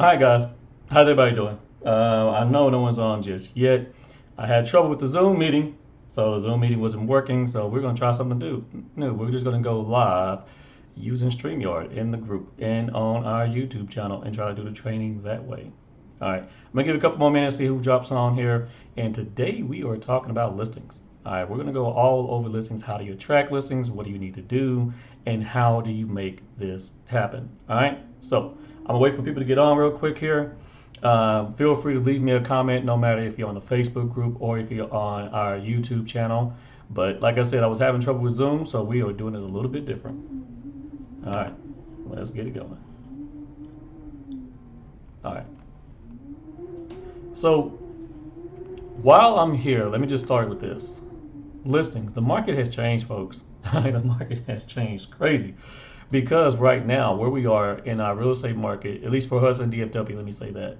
All right, guys. How's everybody doing? I know no one's on just yet. I had trouble with the Zoom meeting, so the Zoom meeting wasn't working. So we're gonna try something new. We're just gonna go live using StreamYard in the group and on our YouTube channel and try to do the training that way. All right, I'm gonna give it a couple more minutes, see who drops on here. And today we are talking about listings. All right, we're gonna go all over listings. How do you attract listings? What do you need to do? And how do you make this happen? All right, so I'm gonna wait for people to get on real quick here. Feel free to leave me a comment, no matter if you're on the Facebook group or if you're on our YouTube channel. But like I said, I was having trouble with Zoom, so we are doing it a little bit different. All right, let's get it going. All right. So while I'm here, let me just start with this. Listings. The market has changed, folks. The market has changed crazy because right now, where we are in our real estate market, at least for us in DFW, let me say that,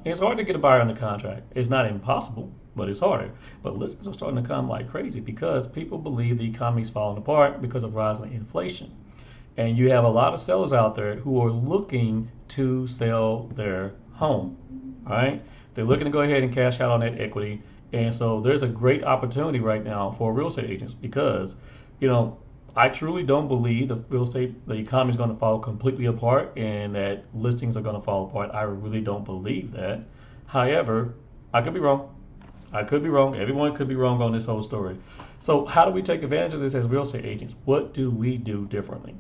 it's hard to get a buyer under contract. It's not impossible, but it's harder. But listings are starting to come like crazy because people believe the economy is falling apart because of rising inflation. And you have a lot of sellers out there who are looking to sell their home. All right, they're looking to go ahead and cash out on that equity, and so there's a great opportunity right now for real estate agents because, you know, I truly don't believe the economy is going to fall completely apart and that listings are going to fall apart. I really don't believe that. However, I could be wrong. I could be wrong. Everyone could be wrong on this whole story. So how do we take advantage of this as real estate agents? What do we do differently?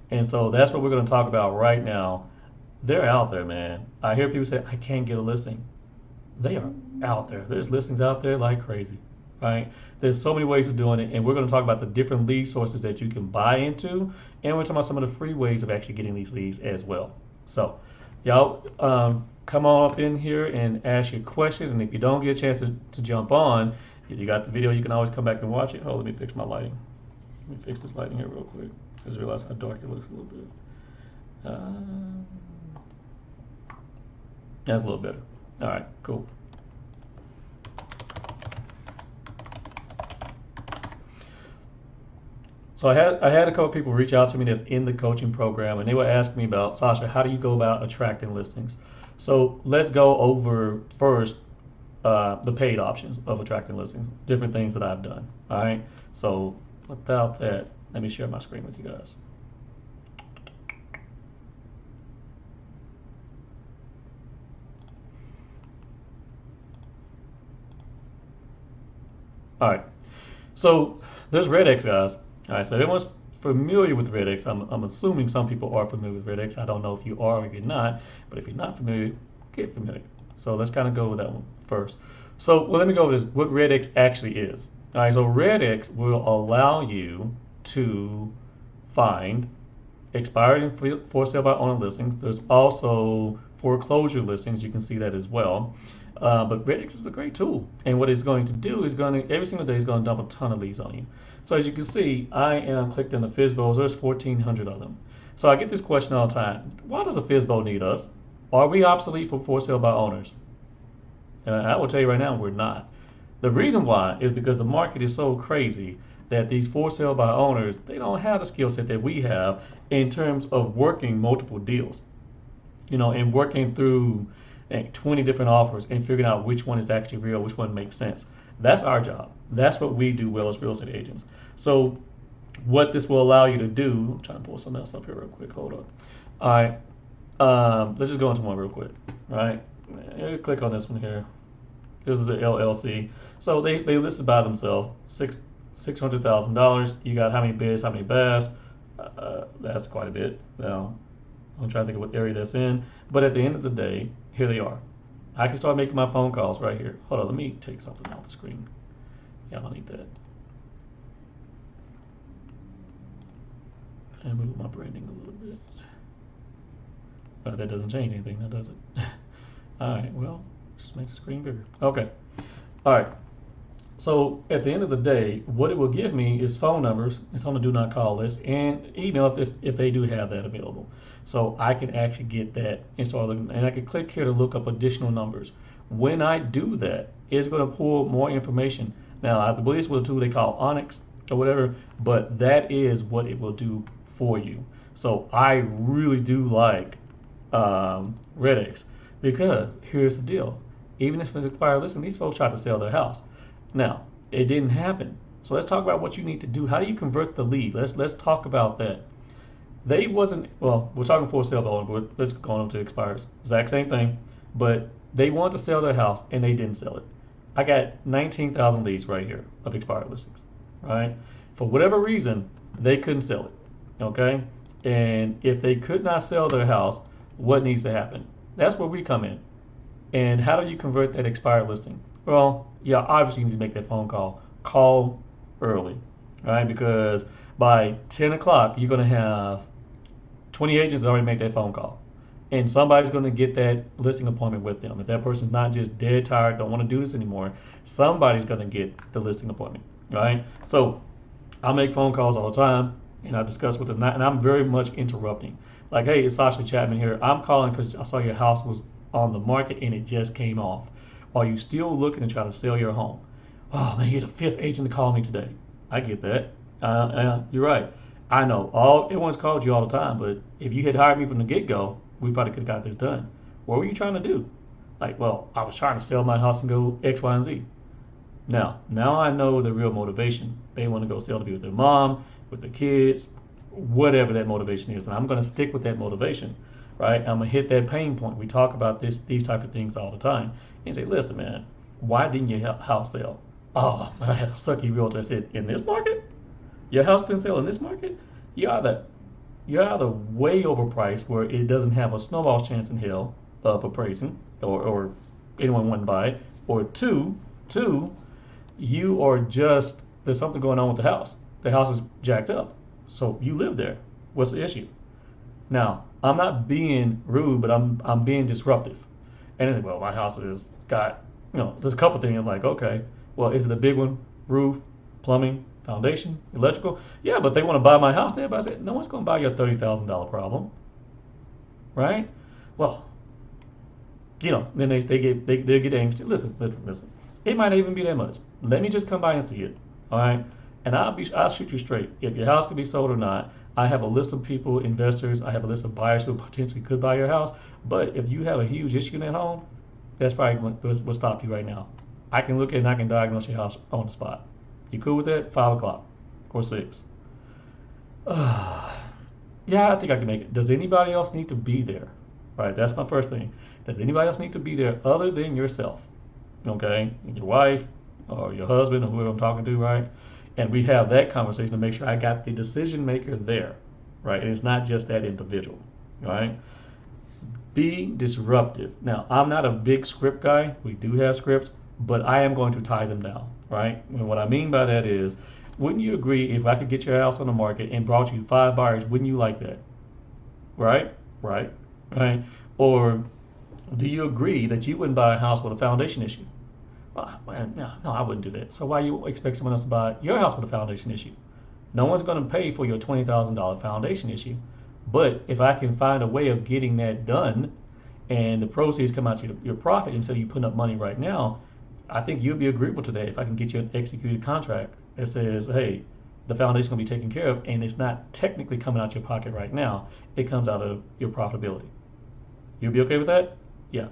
And so that's what we're going to talk about right now. They're out there, man. I hear people say, I can't get a listing. They are out there. There's listings out there like crazy, right? There's so many ways of doing it, and we're going to talk about the different lead sources that you can buy into, and we're talking about some of the free ways of actually getting these leads as well. So, y'all come on up in here and ask your questions, and if you don't get a chance to jump on, if you got the video, you can always come back and watch it. Oh, let me fix my lighting. Let me fix this lighting here real quick. I just realized how dark it looks a little bit. That's a little better. All right, cool. So I had a couple people reach out to me that's in the coaching program, and they were asking me about, Sasha, how do you go about attracting listings? So let's go over first the paid options of attracting listings, different things that I've done. All right. So without that, let me share my screen with you guys. All right. So there's RedX, guys. All right. So everyone's familiar with RedX. I'm assuming some people are familiar with RedX. I don't know if you are or if you're not, but if you're not familiar, get familiar. So let's kind of go with that one first. So let me go over this, what RedX actually is. All right. So RedX will allow you to find expired and for sale by owner listings. There's also foreclosure listings. You can see that as well. But Redix is a great tool, and what it's going to do is going to every single day is going to dump a ton of leads on you. So as you can see, I am clicked in the FSBOs. There's 1,400 of them. So I get this question all the time: why does a FSBO need us? Are we obsolete for sale by owners? And I will tell you right now, we're not. The reason why is because the market is so crazy that these for sale by owners, they don't have the skill set that we have in terms of working multiple deals, you know, and working through 20 different offers and figuring out which one is actually real, which one makes sense. That's our job. That's what we do well as real estate agents. So what this will allow you to do, I'm trying to pull something else up here real quick, hold on. All right, let's just go into one real quick, all right? Click on this one here. This is the LLC. So they listed by themselves, $600,000. You got how many bids, how many baths? That's quite a bit. Now, I'm trying to think of what area that's in. But at the end of the day, here they are. I can start making my phone calls right here. Hold on, let me take something off the screen. Yeah, I don't need that. And move my branding a little bit. That doesn't change anything, now does it? All right, well, just make the screen bigger. Okay. All right. So at the end of the day, what it will give me is phone numbers. It's on the do not call list, and email if they do have that available. So I can actually get that installed, and I can click here to look up additional numbers. When I do that, it's going to pull more information. Now I believe it's with a tool they call Onyx or whatever, but that is what it will do for you. So I really do like Redx, because here's the deal: even if it's expired listing, these folks tried to sell their house. Now, it didn't happen. So let's talk about what you need to do. How do you convert the lead? Let's talk about that. They wasn't well. We're talking for sale going, but let's go on to expires. Exact same thing, but they wanted to sell their house and they didn't sell it. I got 19,000 leads right here of expired listings, right? For whatever reason, they couldn't sell it, okay? And if they could not sell their house, what needs to happen? That's where we come in. And how do you convert that expired listing? Well, yeah, obviously you need to make that phone call. Call early, right? Because by 10 o'clock, you're going to have 20 agents already made that phone call. And somebody's going to get that listing appointment with them. If that person's not just dead tired, don't want to do this anymore, somebody's going to get the listing appointment, right? So I make phone calls all the time, and I discuss with them, and I'm very much interrupting. Like, hey, it's Sasha Chapman here. I'm calling because I saw your house was on the market and it just came off. Are you still looking to try to sell your home? Oh man, you're the fifth agent to call me today. I get that. You're right. I know everyone's called you all the time, but if you had hired me from the get-go, we probably could have got this done. What were you trying to do? Like, well, I was trying to sell my house and go X, Y, and Z. Now I know the real motivation. They want to go sell to be with their mom, with their kids, whatever that motivation is, and I'm going to stick with that motivation, right? I'm gonna hit that pain point. We talk about these type of things all the time, and say, listen, man, why didn't your house sell? Oh, I had a sucky realtor that said, in this market, your house couldn't sell in this market. You're either way overpriced where it doesn't have a snowball's chance in hell of appraising or anyone wanting to buy it, or two, you are just there's something going on with the house. The house is jacked up, so you live there. What's the issue? Now, I'm not being rude, but I'm being disruptive. And it's like, well, my house has got there's a couple things. I'm like, okay, well, is it a big one? Roof, plumbing, foundation, electrical? Yeah, but they want to buy my house there. But I said, no one's going to buy your $30,000 problem, right? Well, then they get anxious. Listen. It might not even be that much. Let me just come by and see it, all right? And I'll shoot you straight. If your house can be sold or not, I have a list of people, investors. I have a list of buyers who potentially could buy your house. But if you have a huge issue in that home, that's probably what stop you right now. I can look at it and I can diagnose your house on the spot. You cool with that? 5 o'clock or 6. Yeah, I think I can make it. Does anybody else need to be there? Right, that's my first thing. Does anybody else need to be there other than yourself? Okay, your wife or your husband or whoever I'm talking to, right? And we have that conversation to make sure I got the decision maker there, right? And it's not just that individual, right? Be disruptive. Now, I'm not a big script guy. We do have scripts, but I am going to tie them down, right? And what I mean by that is, wouldn't you agree if I could get your house on the market and brought you 5 buyers, wouldn't you like that? Right? Right? Or do you agree that you wouldn't buy a house with a foundation issue? No, I wouldn't do that. So why you expect someone else to buy your house with a foundation issue? No one's going to pay for your $20,000 foundation issue. But if I can find a way of getting that done and the proceeds come out to your profit instead of you putting up money right now, I think you'll be agreeable to that if I can get you an executed contract that says, hey, the foundation's going to be taken care of and it's not technically coming out your pocket right now. It comes out of your profitability. You'll be okay with that? Yeah.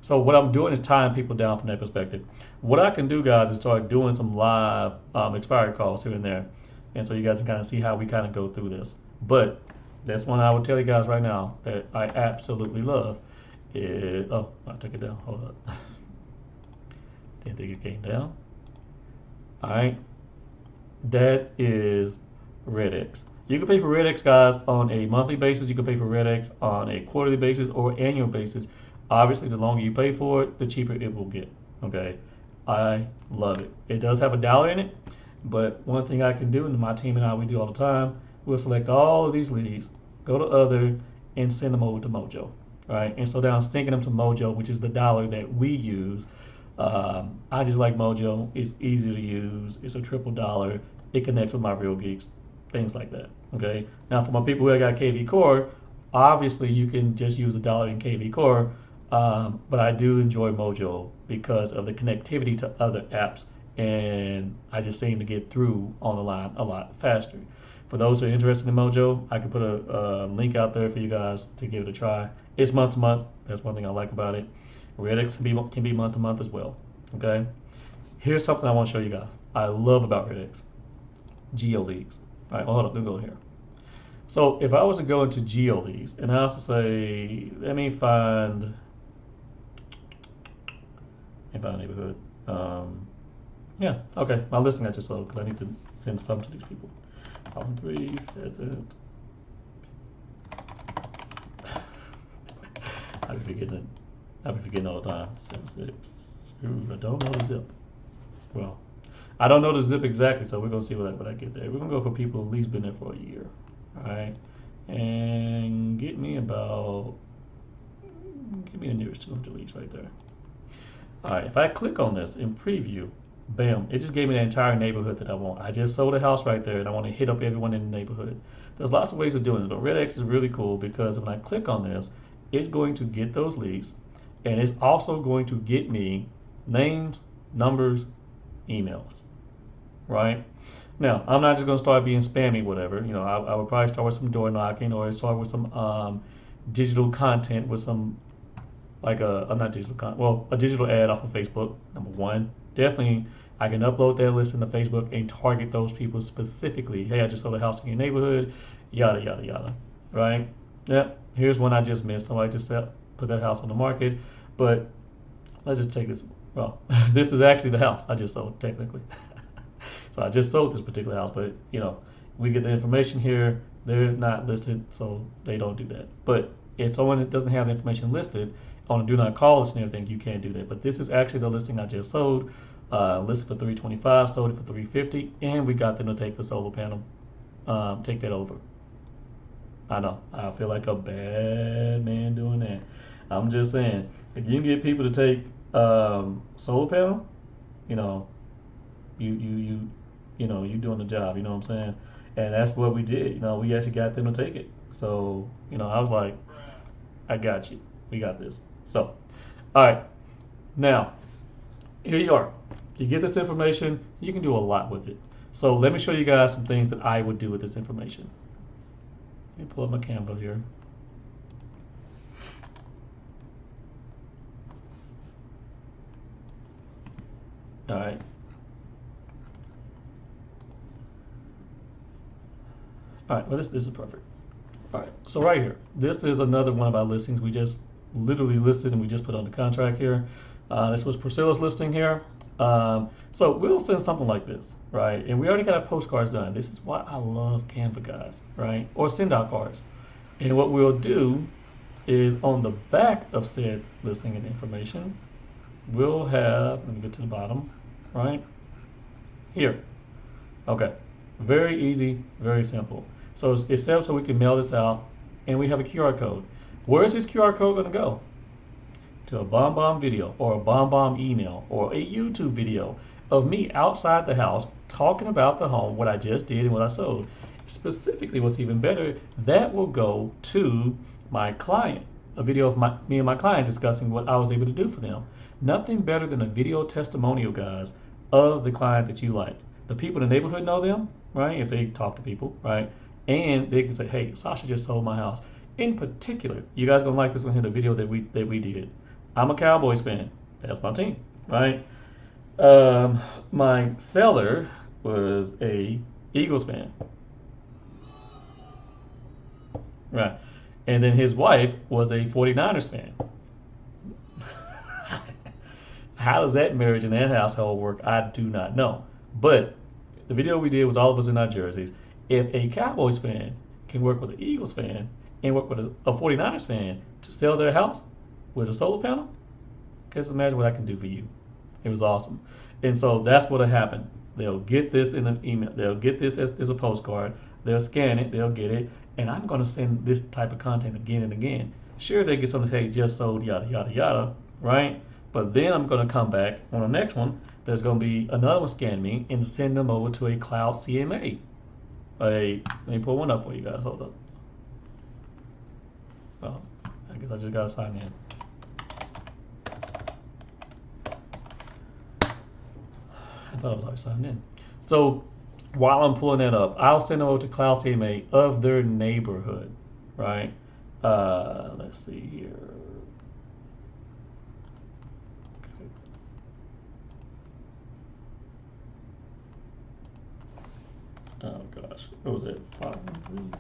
So what I'm doing is tying people down from that perspective. What I can do, guys, is start doing some live expiry calls here and there. And so you guys can kind of see how we kind of go through this. But that's one I would tell you guys right now that I absolutely love. I took it down. Hold up. Didn't think it came down. All right. That is RedX. You can pay for RedX, guys, on a monthly basis. You can pay for RedX on a quarterly basis or annual basis. Obviously, the longer you pay for it, the cheaper it will get. Okay. I love it. It does have $1 in it, but one thing I can do, and my team and I, we do all the time, we'll select all of these leads, go to other, and send them over to Mojo, right? And so now I'm syncing them to Mojo, which is the dollar that we use. I just like Mojo. It's easy to use. It's a triple dollar. It connects with my Real Geeks, things like that, okay? Now, for my people who got KV Core, obviously you can just use $1 in KV Core, but I do enjoy Mojo because of the connectivity to other apps, and I just seem to get through on the line a lot faster. For those who are interested in Mojo, I can put a link out there for you guys to give it a try. It's month to month. That's one thing I like about it. Redx can be month to month as well. Okay. Here's something I want to show you guys. I love about Redx. GeoLeagues. All right, well, hold up, let me go here. So if I was to go into GeoLeagues and I was to say, let me find a neighborhood. Yeah, okay, my listing I just sold because I need to send some to these people. 3, that's it. I be forgetting it. I be forgetting all the time. 7, 6. Ooh, I don't know the zip. Well, I don't know the zip exactly, so we're gonna see what I get there. We're gonna go for people who at least been there for a year. All right, and give me the nearest 200 leads right there. All right, if I click on this in preview, bam, it just gave me the entire neighborhood that I want. I just sold a house right there and I want to hit up everyone in the neighborhood. There's lots of ways of doing this, but Redx is really cool because when I click on this, it's going to get those leads and it's also going to get me names, numbers, emails, right? Now, I'm not just going to start being spammy, whatever. You know, I would probably start with some door knocking or start with some digital content with some, like not digital content, well, a digital ad off of Facebook, number one. Definitely, I can upload that list into Facebook and target those people specifically. Hey, I just sold a house in your neighborhood, yada, yada, yada, right? Yep, here's one I just missed. Somebody just put that house on the market, but let's just take this. Well, this is actually the house I just sold, technically. So I just sold this particular house, but you know, we get the information here. They're not listed, so they don't do that. But if someone doesn't have the information listed on a do not call list and everything, you can't do that. But this is actually the listing I just sold. Listed for $325, sold it for $350, and we got them to take the solar panel, take that over. I know, I feel like a bad man doing that. I'm just saying, if you can get people to take solar panel, you know, you know, you doing the job. You know what I'm saying? And that's what we did. You know, we actually got them to take it. So, you know, I was like, I got you. We got this. So, all right. Now, here you are. You get this information. You can do a lot with it. So let me show you guys some things that I would do with this information. Let me pull up my Canva here. All right. All right, well, this is perfect. All right, so right here, this is another one of our listings. We just literally listed and we just put on the contract here. This was Priscilla's listing here. So we'll send something like this, right? And we already got our postcards done. This is why I love Canva, guys, right? Or send out cards. And what we'll do is on the back of said listing and information, we'll have, let me get to the bottom, right? Here. Okay, very easy, very simple. So it's set up so we can mail this out, and we have a QR code. Where is this QR code going to go? To a BombBomb video, or a BombBomb email, or a YouTube video of me outside the house talking about the home, what I just did and what I sold. Specifically, what's even better, that will go to my client, a video of me and my client discussing what I was able to do for them. Nothing better than a video testimonial, guys, of the client that you like. The people in the neighborhood know them, right? If they talk to people, right? And they can say, hey, Sasha just sold my house. In particular, you guys gonna like this one here, the video that we did. I'm a Cowboys fan. That's my team, right? My seller was a Eagles fan, right? And then his wife was a 49ers fan. How does that marriage and that household work? I do not know. But the video we did was all of us in our jerseys. If a Cowboys fan can work with an Eagles fan and work with a 49ers fan to sell their house with a solar panel, just imagine what I can do for you. It was awesome. And so that's what'll happen. They'll get this in an email. They'll get this as a postcard. They'll scan it. They'll get it. And I'm going to send this type of content again and again. Sure, they get something to say, just sold, yada, yada, yada, right? But then I'm going to come back on the next one. There's going to be another one scan me and send them over to a cloud CMA. Let me pull one up for you guys. Hold up. Oh, I guess I just got to sign in. I thought I was already signed in. So While I'm pulling that up, I'll send them over to Cloud CMA of their neighborhood, right? Let's see here. Oh gosh, what was it? 513.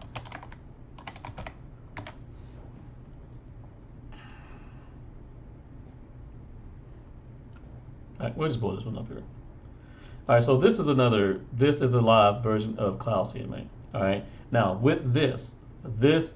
All right, we'll just pull this one up here. All right, so this is a live version of Cloud CMA. All right, now with this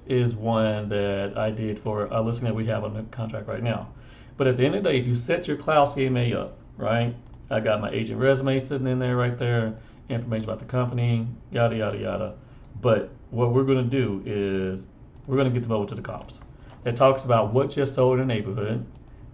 is one that I did for a listing that we have on the contract right now. But at the end of the day, if you set your Cloud CMA up, right, I got my agent resume sitting in there right there, information about the company, yada, yada, yada. But what we're going to do is we're going to get them over to the comps. It talks about what just sold in the neighborhood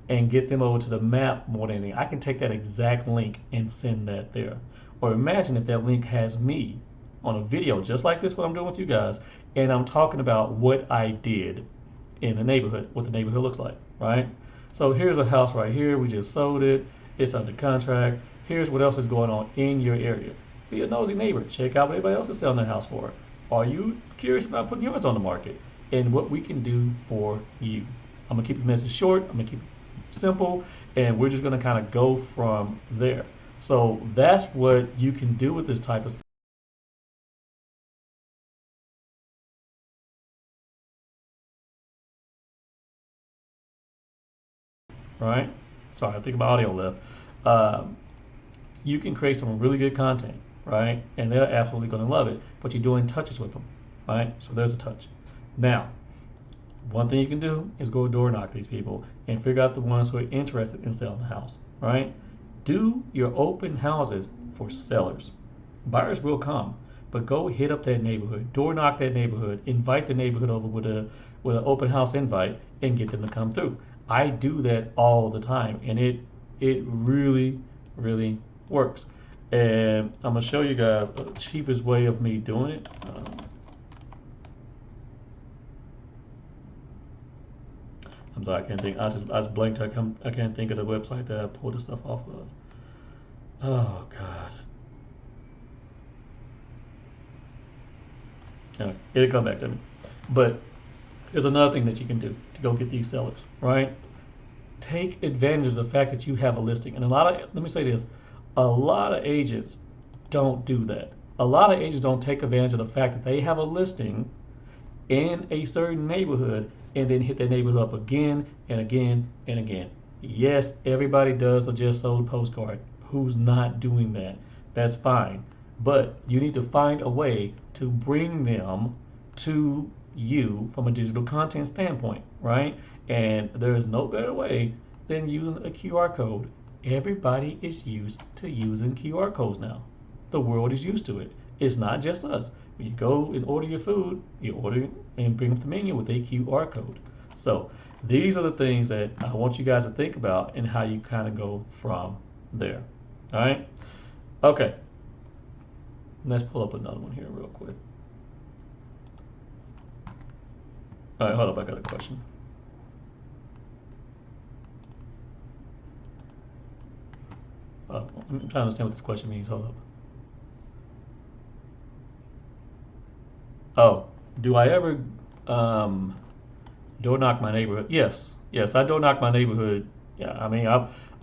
and get them over to the map more than anything. I can take that exact link and send that there. Or imagine if that link has me on a video just like this, what I'm doing with you guys, and I'm talking about what I did in the neighborhood, what the neighborhood looks like, right? So here's a house right here. We just sold it. It's under contract. Here's what else is going on in your area. Be a nosy neighbor. Check out what everybody else is selling their house for. Are you curious about putting yours on the market and what we can do for you? I'm gonna keep the message short. I'm gonna keep it simple, and we're just gonna kind of go from there. So that's what you can do with this type of stuff, right? Sorry, I think my audio left. Um, you can create some really good content, right? And they're absolutely going to love it, but you're doing touches with them, right? So there's a touch. Now, one thing you can do is go door knock these people and figure out the ones who are interested in selling the house, right? Do your open houses for sellers. Buyers will come, but go hit up that neighborhood, door knock that neighborhood, invite the neighborhood over with an open house invite, and get them to come through. I do that all the time, and it really works. And I'm gonna show you guys the cheapest way of me doing it. I'm sorry, I can't think. I just blanked. I can't think of the website that I pulled this stuff off of. Oh God. Anyway, it'll come back to me. But here's another thing that you can do to go get these sellers, right? Take advantage of the fact that you have a listing. And let me say this, a lot of agents don't do that. A lot of agents don't take advantage of the fact that they have a listing in a certain neighborhood and then hit that neighborhood up again and again and again. Yes, everybody does a just sold postcard. Who's not doing that? That's fine. But you need to find a way to bring them to you from a digital content standpoint, right? And there is no better way than using a QR code. Everybody is used to using QR codes now. The world is used to it. It's not just us. When you go and order your food, you order and bring up the menu with a QR code. So these are the things that I want you guys to think about and how you kind of go from there. All right? Okay. Let's pull up another one here real quick. All right, hold up. I got a question. I'm trying to understand what this question means. Hold up. Oh, do I ever um, door knock my neighborhood? Yes, yes, I door knock my neighborhood. Yeah, I mean,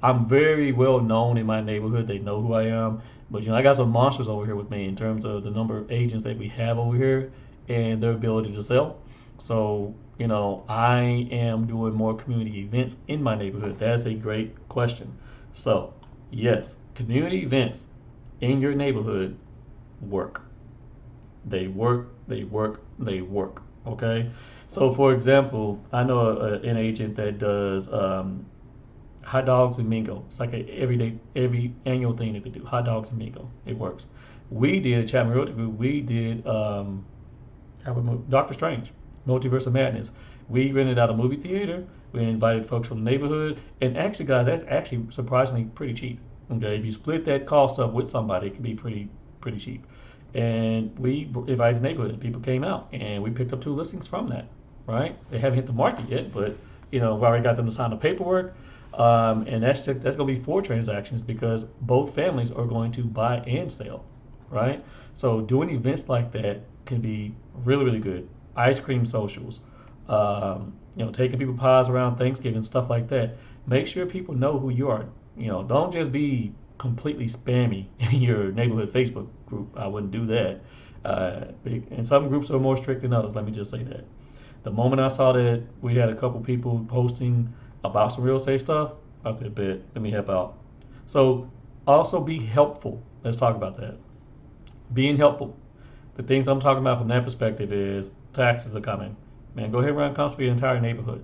I'm very well known in my neighborhood. They know who I am. But I got some monsters over here with me in terms of the number of agents that we have over here and their ability to sell. So, I am doing more community events in my neighborhood. That's a great question. So, yes, community events in your neighborhood work. They work, they work, they work. Okay. So, for example, I know an agent that does hot dogs and mingo. It's like every annual thing that they do. Hot dogs and mingo. It works. We did Chapman Realty Group. We did Doctor Strange, Multiverse of Madness. We rented out a movie theater. We invited folks from the neighborhood, and actually, guys, that's actually surprisingly pretty cheap. Okay, if you split that cost up with somebody, it can be pretty cheap. And we invited the neighborhood, and people came out, and we picked up 2 listings from that. Right? They haven't hit the market yet, but we've already got them to sign the paperwork. And that's going to be 4 transactions because both families are going to buy and sell, right? So doing events like that can be really, really good. Ice cream socials, taking people pies around Thanksgiving, stuff like that. Make sure people know who you are. Don't just be completely spammy in your neighborhood Facebook group. I wouldn't do that. And some groups are more strict than others. Let me just say that. The moment I saw that we had a couple people posting about some real estate stuff, I said, "Bet, let me help out." So also be helpful. Let's talk about that. Being helpful. The things I'm talking about from that perspective is taxes are coming. Man, go ahead and run comps for your entire neighborhood.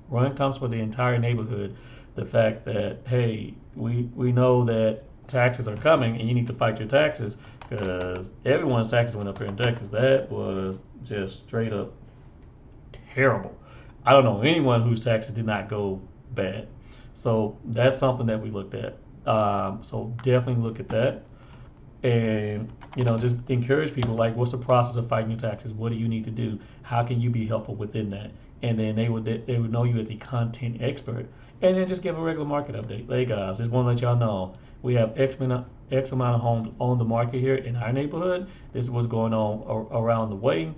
Run comps for the entire neighborhood. The fact that, hey, we know that taxes are coming and you need to fight your taxes because everyone's taxes went up here in Texas. That was just straight up terrible. I don't know anyone whose taxes did not go bad. So that's something that we looked at. So definitely look at that, and just encourage people like, what's the process of fighting your taxes? What do you need to do? How can you be helpful within that? And then they would know you as the content expert, and then just give a regular market update. Hey guys, just want to let y'all know we have X amount of homes on the market here in our neighborhood. This is what's going on around the way.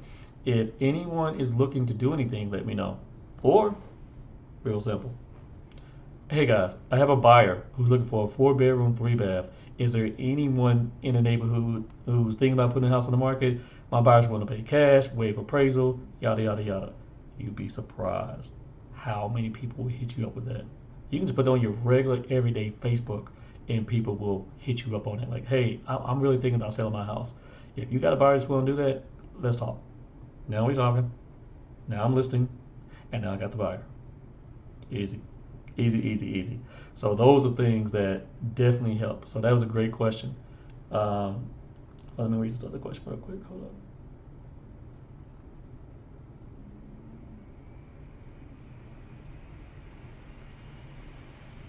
If anyone is looking to do anything, let me know. Or, real simple, hey guys, I have a buyer who's looking for a 4 bedroom, 3 bath. Is there anyone in the neighborhood who's thinking about putting a house on the market? My buyers want to pay cash, waive appraisal, yada yada yada. You'd be surprised how many people will hit you up with that. You can just put that on your regular everyday Facebook, and people will hit you up on it. Like, hey, I'm really thinking about selling my house. If you got a buyer that's willing to do that, let's talk. Now we're talking. Now I'm listing, and now I got the buyer. Easy, easy, easy, easy. So those are things that definitely help. So that was a great question. Um, Let me read this other question real quick. Hold on.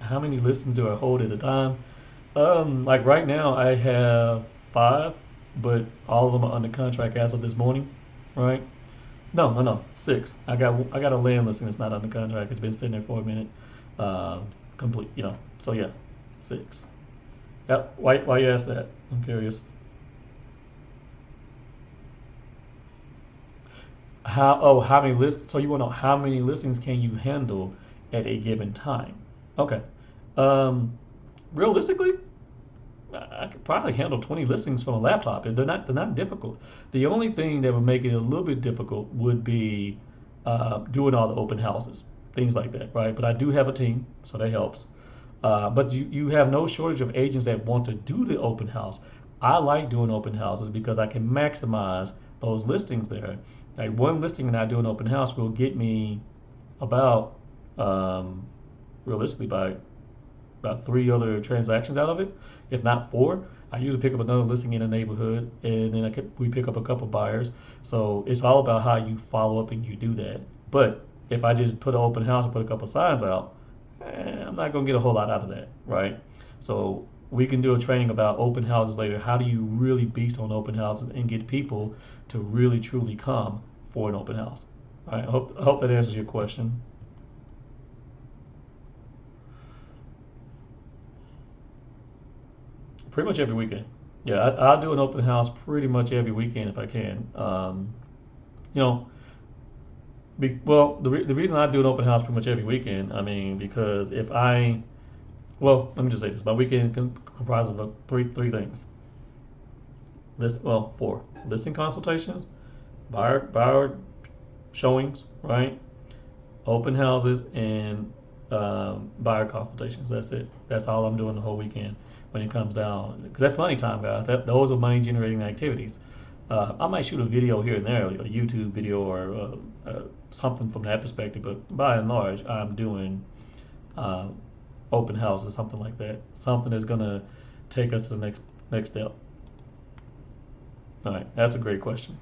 How many listings do I hold at a time? Like right now, I have 5, but all of them are under contract as of this morning, right? No, no, no, 6. I got a land listing that's not under contract. It's been sitting there for a minute, complete. So yeah, 6. Yep. Why you ask that? I'm curious. How many lists? So you want to know how many listings can you handle at a given time? Okay. Um, Realistically, I could probably handle 20 listings from a laptop. They're not difficult. The only thing that would make it a little bit difficult would be doing all the open houses, things like that, right? But I do have a team, so that helps. But you have no shortage of agents that want to do the open house. I like doing open houses because I can maximize those listings there. Like one listing and I do an open house will get me about um, realistically by about 3 other transactions out of it, if not 4. I usually pick up another listing in a neighborhood, and then we pick up a couple buyers. So it's all about how you follow up and you do that. But if I just put an open house and put a couple signs out, I'm not gonna get a whole lot out of that, right? So we can do a training about open houses later. How do you really beast on open houses and get people to really truly come for an open house? All right, I hope that answers your question. Pretty much every weekend. Yeah, I'll do an open house pretty much every weekend if I can. You know, the reason I do an open house pretty much every weekend, I mean, because let me just say this: my weekend comprises of three things. 4 listing consultations, buyer showings, right? Open houses and buyer consultations. That's it. That's all I'm doing the whole weekend when it comes down. Because that's money time, guys. Those are money generating activities. I might shoot a video here and there, like a YouTube video or something from that perspective, but by and large, I'm doing uh, open houses, something like that. Something that's gonna take us to the next step. All right, that's a great question.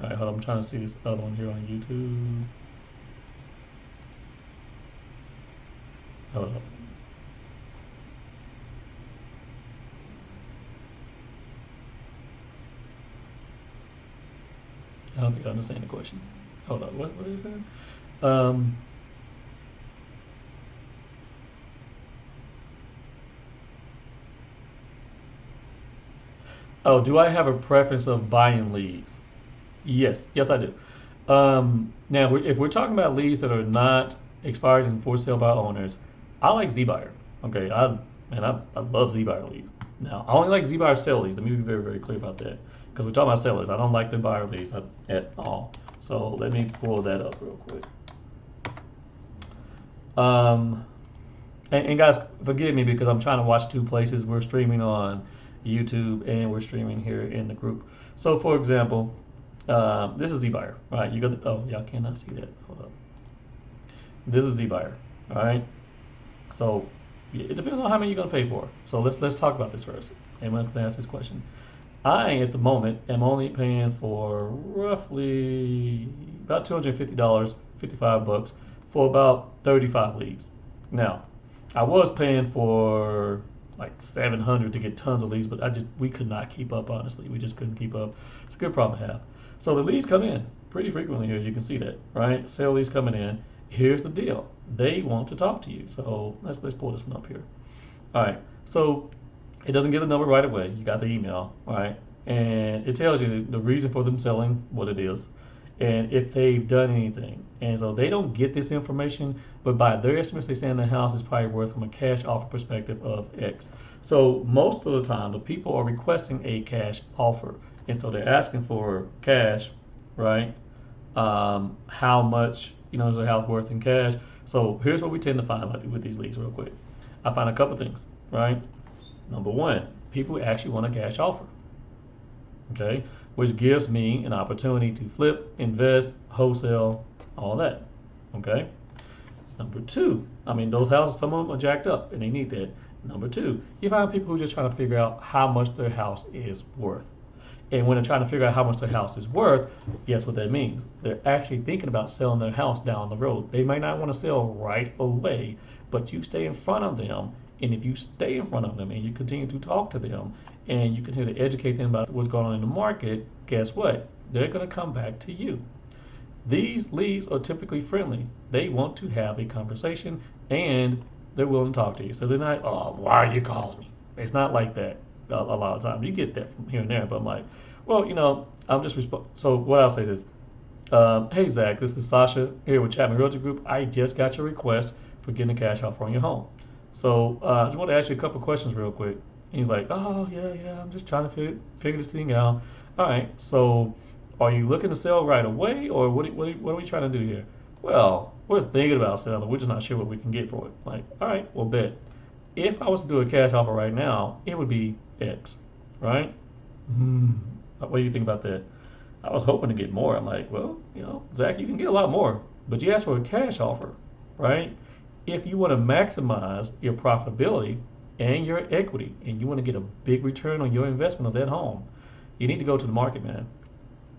All right, hold on, I'm trying to see this other one here on YouTube. Hold up. I don't think I understand the question. Hold on, what is that? Oh, do I have a preference of buying leads? Yes, yes, I do. Now, if we're talking about leads that are not expired and for sale by owners, I like ZBuyer. Okay, I love ZBuyer leads. Now, I only like ZBuyer sell leads. Let me be very, very clear about that because we're talking about sellers. I don't like the buyer leads at all. So let me pull that up real quick. Um, and guys, forgive me because I'm trying to watch two places. We're streaming on YouTube and we're streaming here in the group. So, for example, this is ZBuyer, right? You got oh, y'all cannot see that. Hold up. This is ZBuyer, all right? So it depends on how many you're gonna pay for. So let's talk about this first. And I'm gonna ask this question. I at the moment am only paying for roughly about $250, 55 bucks for about 35 leads. Now, I was paying for like 700 to get tons of leads, but we could not keep up, honestly. We just couldn't keep up. It's a good problem to have. So the leads come in pretty frequently here, as you can see that, right? Sale leads coming in. Here's the deal. They want to talk to you. So let's pull this one up here. All right. So it doesn't get the number right away. You got the email, right? And it tells you the reason for them selling, what it is, and if they've done anything. And so they don't get this information, but by their estimates, they say the house is probably worth from a cash offer perspective of X. So most of the time, the people are requesting a cash offer, and so they're asking for cash, right? How much is the house worth in cash? So here's what we tend to find with these leads, real quick. I find a couple things, right? Number one, people actually want a cash offer, okay, which gives me an opportunity to flip, invest, wholesale, all that, okay? Number two, those houses, some of them are jacked up and they need that. Number two, you find people who are just trying to figure out how much their house is worth. And when they're trying to figure out how much their house is worth, guess what that means? They're actually thinking about selling their house down the road. They might not want to sell right away, but you stay in front of them. And if you stay in front of them and you continue to talk to them and you continue to educate them about what's going on in the market, guess what? They're going to come back to you. These leads are typically friendly. They want to have a conversation and they're willing to talk to you. So they're not, oh, why are you calling me? It's not like that. A lot of times you get that from here and there, but I'm like, well, I'm just so what I'll say is, hey Zach, this is Sasha here with Chapman Realty Group. I just got your request for getting a cash offer on your home. So I just want to ask you a couple questions real quick. And he's like, oh yeah, I'm just trying to figure this thing out. All right, so are you looking to sell right away, or what are we trying to do here? Well, we're thinking about selling, but we're just not sure what we can get for it. Like, all right, well, bet. If I was to do a cash offer right now, it would be X, right? What do you think about that? I was hoping to get more. I'm like, well, Zach, you can get a lot more, but you asked for a cash offer, right? If you want to maximize your profitability and your equity, and you want to get a big return on your investment of that home, you need to go to the market, man,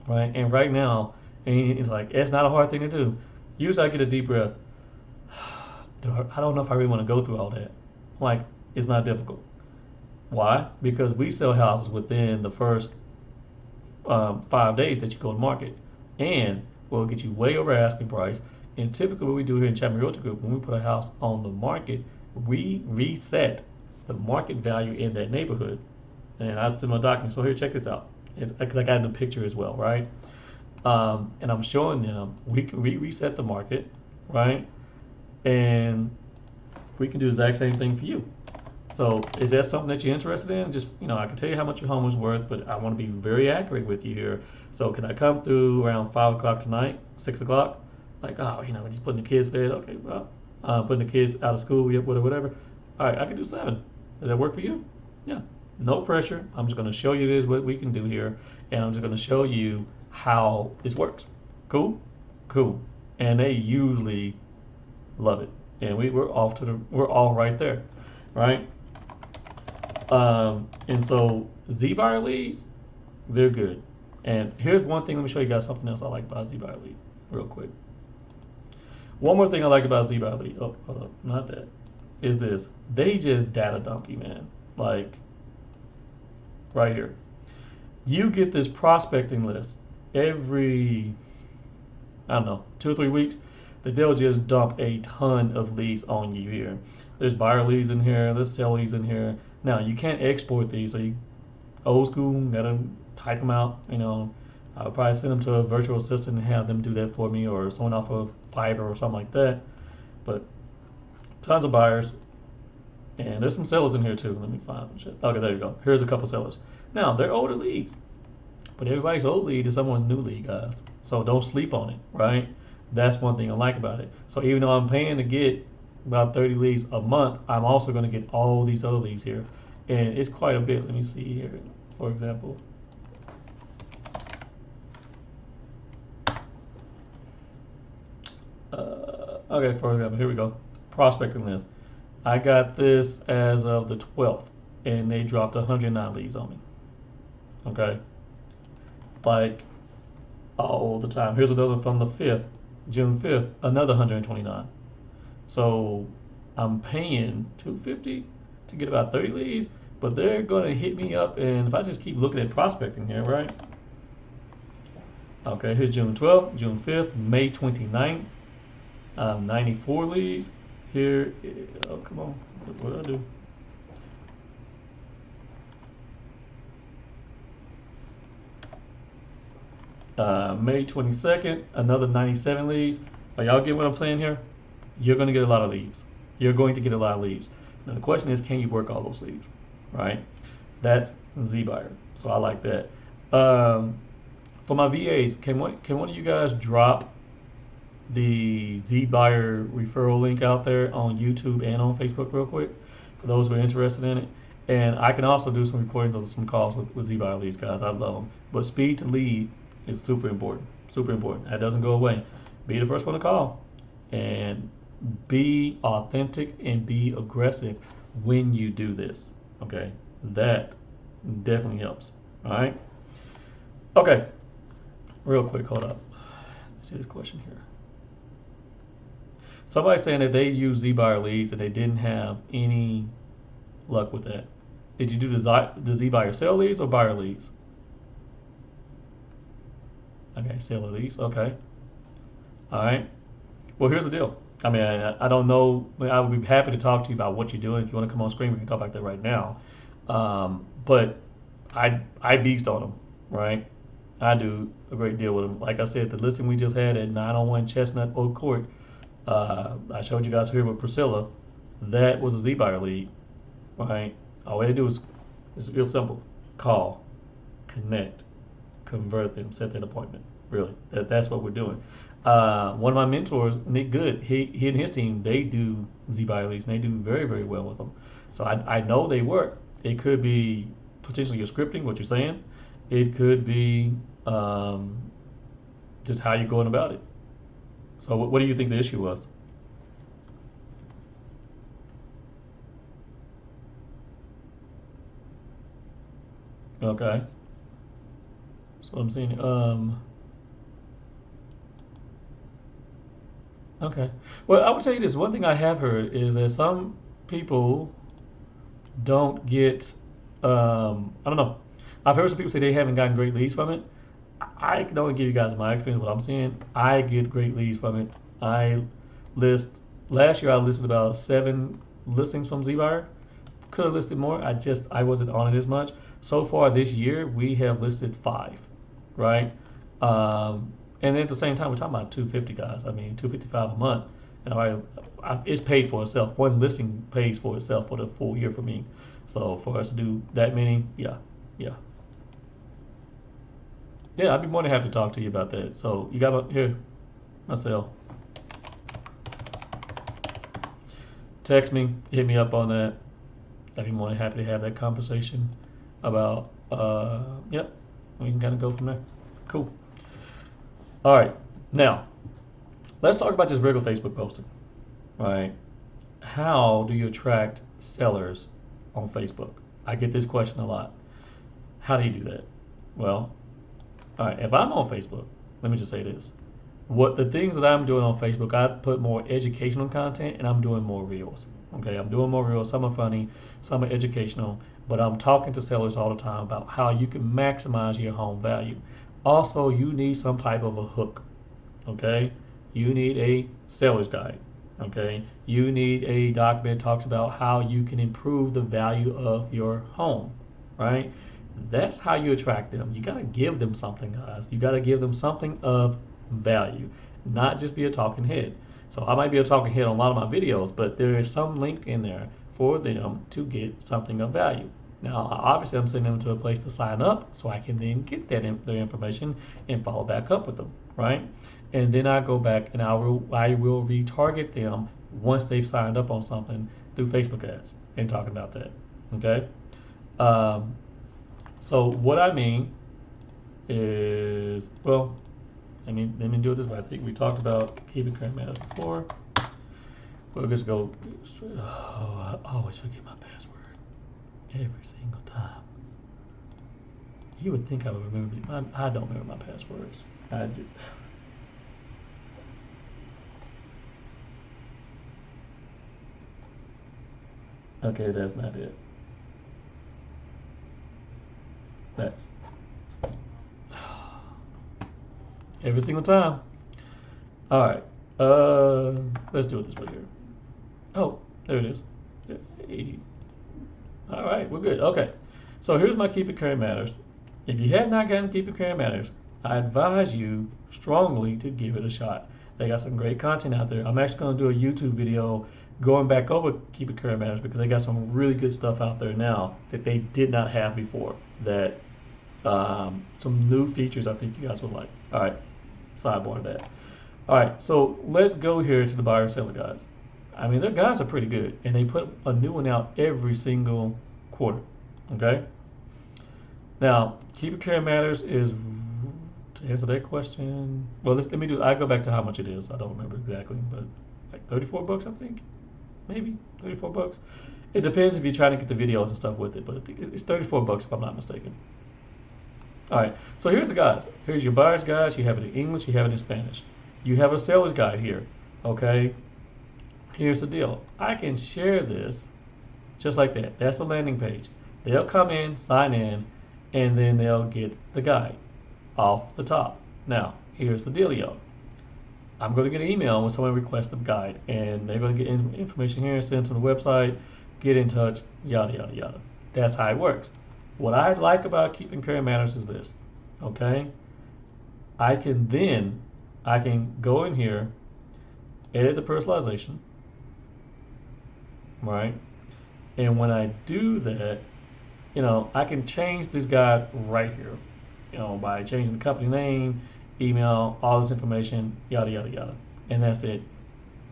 right? And right now, and it's like, it's not a hard thing to do. Usually I get a deep breath. I don't know if I really want to go through all that. Like, it's not difficult. Why? Because we sell houses within the first 5 days that you go to market, and we'll get you way over asking price. And typically, what we do here in Chapman Realty Group, when we put a house on the market, we reset the market value in that neighborhood. And I send my document. So here, check this out. It's like I got the picture as well, right? And I'm showing them we reset the market, right? And we can do the exact same thing for you. So is that something that you're interested in? Just, I can tell you how much your home is worth, but I want to be very accurate with you here. So can I come through around 5 o'clock tonight, 6 o'clock? Like, just putting the kids to bed. Okay, well, putting the kids out of school, whatever. All right, I can do 7. Does that work for you? Yeah, no pressure. I'm just going to show you what we can do here, and I'm just going to show you how this works. Cool? Cool. And they usually love it. And we're off right there, right? And so ZBuyer leads, they're good. And here's one thing. Let me show you guys something else I like about ZBuyer lead real quick. One more thing I like about ZBuyer lead, oh, hold up, not that, is this. They just data dump you, man. Like, right here. You get this prospecting list every, 2 or 3 weeks, that they'll just dump a ton of leads on you here. There's buyer leads in here, there's sell leads in here. Now, you can't export these, so old school, gotta type them out. I'll probably send them to a virtual assistant and have them do that for me, or someone off of Fiverr or something like that. But tons of buyers, and there's some sellers in here too. Let me find shit. Okay, there you go. Here's a couple sellers. Now they're older leads, but everybody's old lead is someone's new lead, guys. So don't sleep on it, right? That's one thing I like about it. So even though I'm paying to get about 30 leads a month, I'm also going to get all these other leads here, and it's quite a bit. Let me see here, for example. Okay, for example, here we go. Prospecting list. I got this as of the 12th, and they dropped 109 leads on me. Okay, like all the time. Here's another from the 5th, June 5th, another 129. So I'm paying $250 to get about 30 leads, but they're gonna hit me up, and if I just keep looking at prospecting here, right? Okay, here's June 12th, June 5th, May 29th, 94 leads. Here, oh come on, what did I do? May 22nd, another 97 leads. Are y'all get what I'm saying here? You're going to get a lot of leads. You're going to get a lot of leads. Now the question is, can you work all those leads, right? That's ZBuyer. So I like that. For my VAs, can one of you guys drop the ZBuyer referral link out there on YouTube and on Facebook real quick for those who are interested in it? And I can also do some recordings of some calls with ZBuyer leads, guys. I love them. But speed to lead is super important. Super important. That doesn't go away. Be the first one to call, and be authentic and be aggressive when you do this. Okay, that definitely helps. All right. Okay. Real quick, hold up. Let's see this question here. Somebody's saying that they use ZBuyer leads and they didn't have any luck with that. Did you do the ZBuyer sell leads or buyer leads? Okay, seller leads. Okay. All right. Well, here's the deal. I mean, I don't know. I would be happy to talk to you about what you're doing. If you want to come on screen, we can talk about that right now. But I beast on them, right? I do a great deal with them. Like I said, the listing we just had at 901 Chestnut Oak Court, I showed you guys here with Priscilla. That was a ZBuyer lead, right? All we had to do is it's real simple. Call, connect, convert them, set that appointment. Really, that's what we're doing. One of my mentors, Nick Good, he and his team, they do ZBuyer leads, and they do very, very well with them. So I know they work. It could be potentially your scripting, what you're saying. It could be just how you're going about it. So what do you think the issue was? Okay. So I'm seeing. Okay. Well, I would tell you this. One thing I have heard is that some people don't get. I don't know. I've heard some people say they haven't gotten great leads from it. I can only give you guys my experience. What I'm seeing, I get great leads from it. I list last year. I listed about 7 listings from ZBuyer. Could have listed more. I wasn't on it as much. So far this year, we have listed 5, right? And at the same time, we're talking about 250, guys. I mean, 255 a month, and it's paid for itself. One listing pays for itself for the full year for me. So for us to do that many, yeah, I'd be more than happy to talk to you about that. So you got here, my cell. Text me, hit me up on that. I'd be more than happy to have that conversation about. Yep, we can kind of go from there. Cool. All right, now let's talk about just regular Facebook posting. Right? How do you attract sellers on Facebook? I get this question a lot. How do you do that? Well, all right, if I'm on Facebook, let me just say this. What the things that I'm doing on Facebook, I put more educational content and I'm doing more reels. Okay, I'm doing more reels. Some are funny, some are educational, but I'm talking to sellers all the time about how you can maximize your home value. Also, you need some type of a hook. Okay, you need a seller's guide. Okay, you need a document that talks about how you can improve the value of your home. Right? That's how you attract them. You gotta give them something, guys. You gotta give them something of value, not just be a talking head. So I might be a talking head on a lot of my videos, but there is some link in there for them to get something of value. Now, obviously, I'm sending them to a place to sign up so I can then get their information and follow back up with them, right? And then I go back and I will retarget them once they've signed up on something through Facebook ads and talking about that, okay? Um, so what I mean is, well, let me do it this way. I think we talked about keeping current matters before. We'll just go straight. Oh, I always forget my password every single time. You would think I would remember, but I don't remember my passwords. I do. Okay, that's not it. That's every single time. All right. Let's do it this way here. Oh, there it is. Hey. All right, we're good. Okay. So here's my Keep It Current Matters. If you have not gotten Keep It Current Matters, I advise you strongly to give it a shot. They got some great content out there. I'm actually going to do a YouTube video going back over Keep It Current Matters because they got some really good stuff out there now that they did not have before. That some new features I think you guys would like. All right, sidebar that. All right, so let's go here to the buyer seller guides. I mean, their guides are pretty good, and they put a new one out every single quarter. Okay. Now, Keep It Current Matters is, to answer that question. Well, let me do. I go back to how much it is. I don't remember exactly, but like 34 bucks, I think, maybe 34 bucks. It depends if you're trying to get the videos and stuff with it, but it's 34 bucks if I'm not mistaken. All right, so here's the guides. Here's your buyer's guides. You have it in English, you have it in Spanish. You have a seller's guide here, okay? Here's the deal. I can share this just like that. That's the landing page. They'll come in, sign in, and then they'll get the guide off the top. Now, here's the dealio. I'm going to get an email when someone requests the guide, and they're going to get information here, send to the website, get in touch, yada, yada, yada. That's how it works. What I like about Keeping Current Matters is this, okay? I can go in here, edit the personalization, right? And when I do that, I can change this guide right here, by changing the company name, email, all this information, yada, yada, yada. And that's it.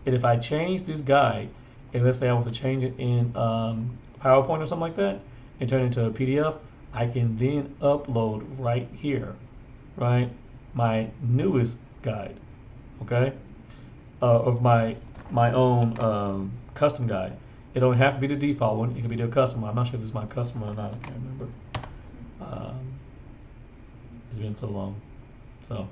And if I change this guide, and let's say I want to change it in PowerPoint or something like that, and turn it into a PDF, I can then upload right here, right, my newest guide, okay, of my own custom guide. It don't have to be the default one. It can be the custom one. I'm not sure if this is my custom one or not. I can't remember. It's been so long. So,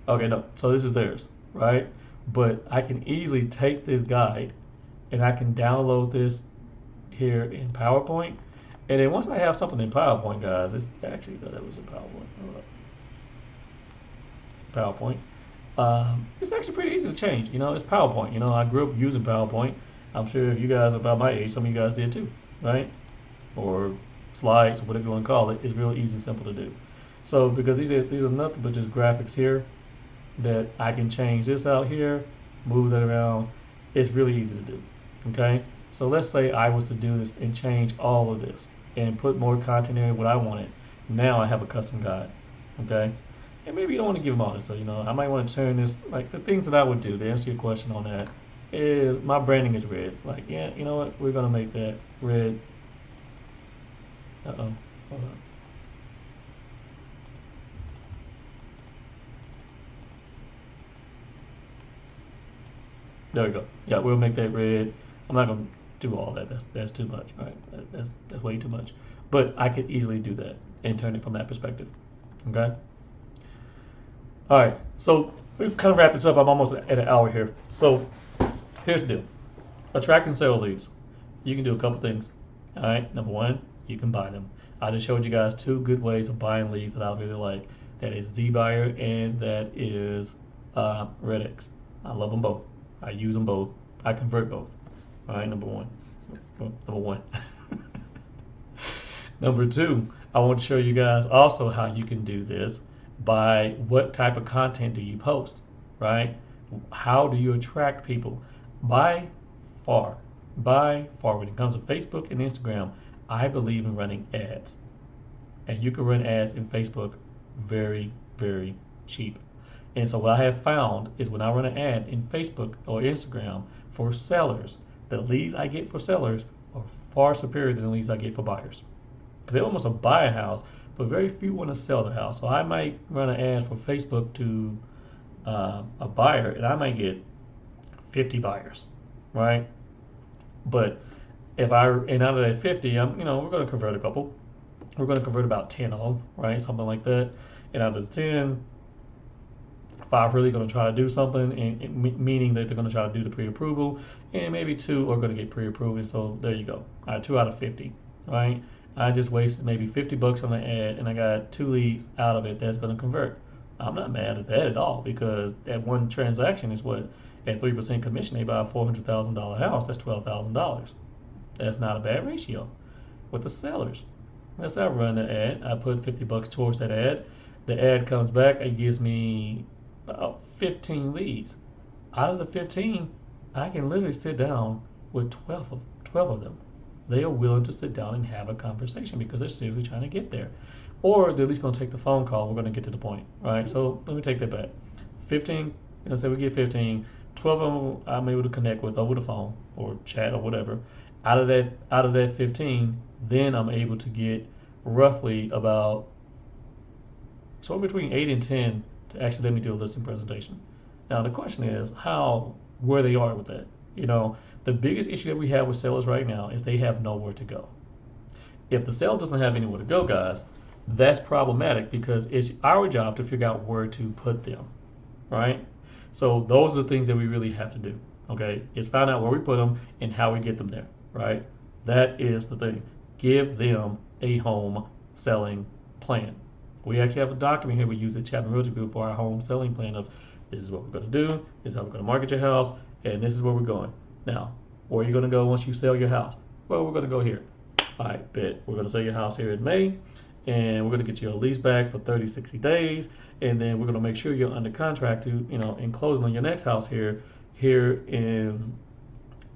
okay, no. So this is theirs, right? But I can easily take this guide and I can download this here in PowerPoint. And then once I have something in PowerPoint, guys, it's actually, that was in PowerPoint. It's actually pretty easy to change. It's PowerPoint. I grew up using PowerPoint. I'm sure if you guys are about my age, some of you guys did too, right? Or slides, or whatever you want to call it. It's real easy and simple to do. So because these are nothing but just graphics here that I can change this out here, move that around. It's really easy to do. Okay. So let's say I was to do this and change all of this and put more content in what I wanted. Now I have a custom guide. Okay. And maybe you don't want to give them all this. So, I might want to turn this, like the things that I would do to answer your question on that is my branding is red. Like, yeah, you know what? We're going to make that red. Uh-oh. Hold on. There we go. Yeah, we'll make that red. I'm not going to do all that. That's too much. All right. That's way too much. But I could easily do that and turn it from that perspective. Okay? All right. So we've kind of wrapped this up. I'm almost at an hour here. So here's the deal. Attract and sell leads. You can do a couple things. All right. Number one, you can buy them. I just showed you guys two good ways of buying leads that I really like. That is ZBuyer and that is RedX. I love them both. I use them both. I convert both. All right, number one. Number one. Number two, I want to show you guys also how you can do this by what type of content do you post, right? How do you attract people? By far, by far, when it comes to Facebook and Instagram, I believe in running ads. And you can run ads in Facebook very, very cheap. And so what I have found is when I run an ad in Facebook or Instagram for sellers, the leads I get for sellers are far superior than the leads I get for buyers. Because they almost want to buy a house, but very few want to sell the house. So I might run an ad for Facebook to a buyer, and I might get 50 buyers, right? But and out of that 50, we're going to convert a couple. We're going to convert about 10 of them, right? Something like that. And out of the 10, 5 really going to try to do something, meaning that they're going to try to do the pre-approval, and maybe 2 are going to get pre-approved. And so there you go. 2 out of 50, right? I just wasted maybe 50 bucks on the ad, and I got 2 leads out of it that's going to convert. I'm not mad at that at all, because that one transaction is what, at 3% commission, they buy a $400,000 house. That's $12,000. That's not a bad ratio with the sellers. Let's say I run the ad. I put 50 bucks towards that ad. The ad comes back. It gives me about 15 leads. Out of the 15, I can literally sit down with 12 of them. They are willing to sit down and have a conversation because they're seriously trying to get there. Or they're at least going to take the phone call. We're going to get to the point, right? So let me take that back. 15, let's say we get 15. 12 of them I'm able to connect with over the phone or chat or whatever. Out of that 15, then I'm able to get roughly about somewhere between 8 and 10 to actually let me do a listing presentation. Now the question is where they are with that. The biggest issue that we have with sellers right now is they have nowhere to go. If the seller doesn't have anywhere to go, guys, that's problematic because it's our job to figure out where to put them, right? So those are the things that we really have to do, okay? Is find out where we put them and how we get them there, right? That is the thing. Give them a home selling plan. We actually have a document here we use at Chapman Realty Group for our home selling plan of this is what we're going to do, this is how we're going to market your house, and this is where we're going. Now, where are you going to go once you sell your house? Well, we're going to go here. All right, bet. We're going to sell your house here in May, and we're going to get you a lease back for 30, 60 days, and then we're going to make sure you're under contract to, and closing on your next house here in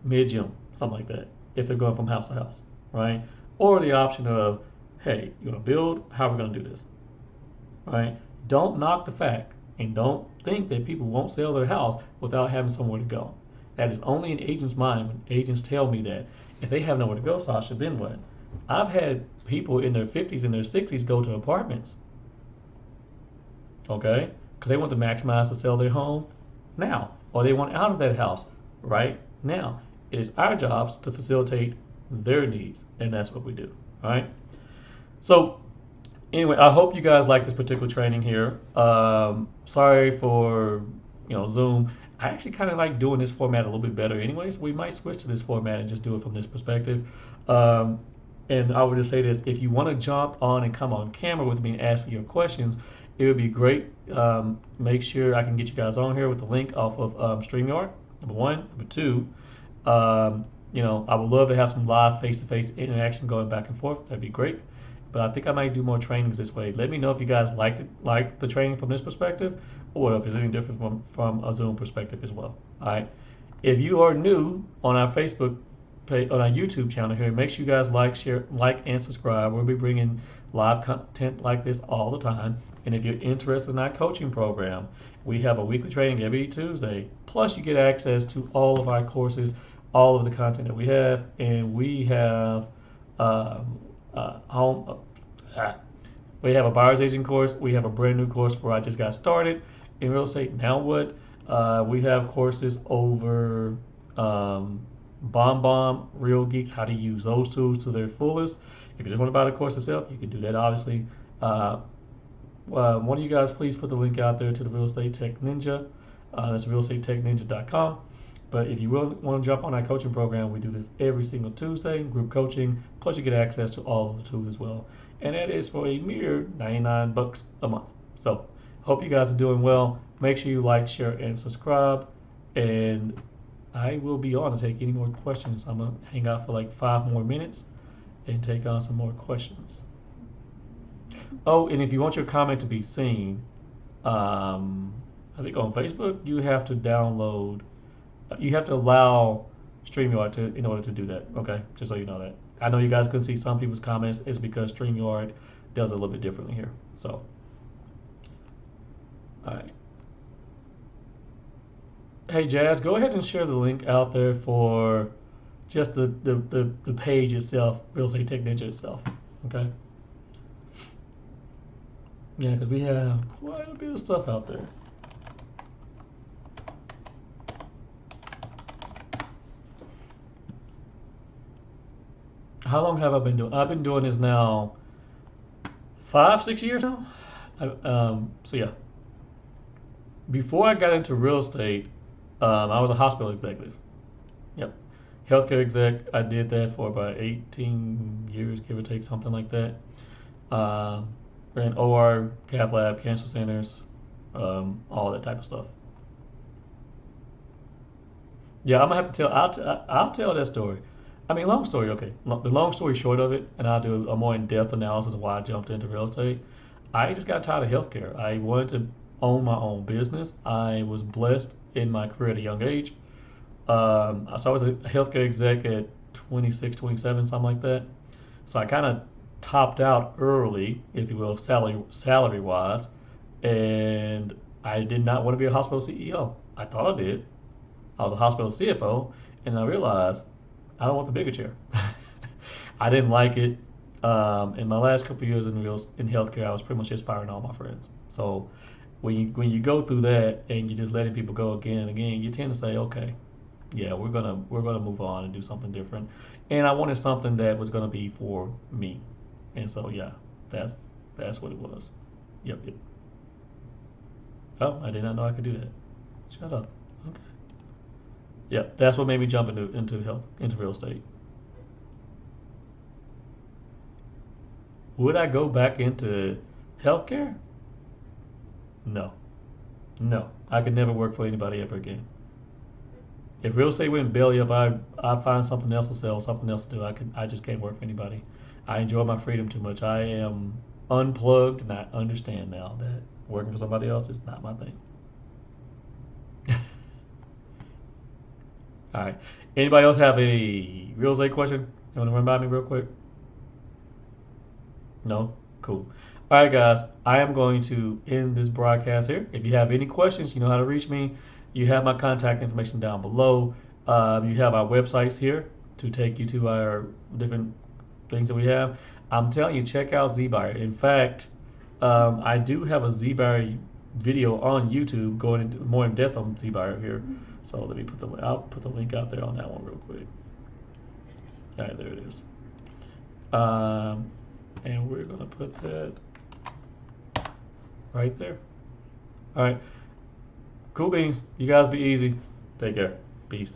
mid-June, something like that, if they're going from house to house, right? Or the option of, hey, you want to build? How are we going to do this, right? Don't knock the fact, and don't think that people won't sell their house without having somewhere to go. That is only an agent's mind when agents tell me that. If they have nowhere to go, Sasha, then what? I've had people in their 50s and their 60s go to apartments, okay? Because they want to maximize to sell their home now, or they want out of that house right now. It is our jobs to facilitate their needs, and that's what we do, all right? So anyway, I hope you guys like this particular training here. Sorry for Zoom. I actually kind of like doing this format a little bit better anyway, so we might switch to this format and just do it from this perspective. And I would just say this, if you want to jump on and come on camera with me and ask me your questions, it would be great. Make sure I can get you guys on here with the link off of StreamYard, number 1. Number 2, I would love to have some live face-to-face interaction going back and forth. That'd be great. But I think I might do more trainings this way. Let me know if you guys like the training from this perspective, or if it's any different from a Zoom perspective as well. All right. If you are new on our Facebook page, on our YouTube channel here, make sure you guys share, and subscribe. We'll be bringing live content like this all the time. And if you're interested in our coaching program, we have a weekly training every Tuesday. Plus, you get access to all of our courses, all of the content that we have, and we have we have a buyer's agent course. We have a brand new course where I just got started in real estate. Now what? We have courses over BombBomb, Real Geeks, how to use those tools to their fullest. If you just want to buy the course itself, you can do that, obviously. One of you guys, please put the link out there to the Real Estate Tech Ninja. That's realestatetechninja.com. But if you want to jump on our coaching program, we do this every single Tuesday, group coaching, plus you get access to all of the tools as well. And that is for a mere 99 bucks a month. So hope you guys are doing well. Make sure you like, share, and subscribe. And I will be on to take any more questions. I'm going to hang out for like 5 more minutes and take on some more questions. Oh, and if you want your comment to be seen, I think on Facebook you have to download. You have to allow StreamYard to in order to do that. Okay, just so you know that. I know you guys can see some people's comments. It's because StreamYard does it a little bit differently here. So, all right. Hey Jazz, go ahead and share the link out there for just the page itself, Real Estate Tech Ninja itself. Okay. Yeah, because we have quite a bit of stuff out there. How long have I been doing? I've been doing this now 5, 6 years now. So yeah, before I got into real estate, I was a hospital executive. Yep, healthcare exec. I did that for about 18 years, give or take, something like that. Uh, Ran OR, cath lab, cancer centers, all that type of stuff. Yeah, I'm gonna have to tell. I'll tell that story. I mean, long story. Okay, the long story short of it, and I'll do a more in-depth analysis of why I jumped into real estate. I just got tired of healthcare. I wanted to own my own business. I was blessed in my career at a young age. So I was a healthcare exec at 26, 27, something like that. So I kind of topped out early, if you will, salary wise, and I did not want to be a hospital CEO. I thought I did. I was a hospital CFO, and I realized I don't want the bigger chair. I didn't like it. In my last couple of years in healthcare, I was pretty much just firing all my friends. So when you go through that and you're just letting people go again and again, you tend to say, okay, yeah, we're gonna move on and do something different. And I wanted something that was gonna be for me. And so yeah, that's what it was. Yep, yep. Oh, I did not know I could do that. Shut up. Okay. Yeah, that's what made me jump into real estate. Would I go back into healthcare? No, no. I could never work for anybody ever again. If real estate went belly up, I find something else to sell, something else to do. I just can't work for anybody. I enjoy my freedom too much. I am unplugged, and I understand now that working for somebody else is not my thing. All right. Anybody else have a real estate question? You want to run by me real quick? No? Cool. All right, guys. I am going to end this broadcast here. If you have any questions, you know how to reach me. You have my contact information down below. You have our websites here to take you to our different things that we have. I'm telling you, check out ZBuyer. In fact, I do have a ZBuyer video on YouTube going into more in depth on ZBuyer here. So let me I'll put the link out there on that one real quick. All right, there it is. And we're gonna put that right there. All right, cool beans. You guys be easy. Take care. Peace.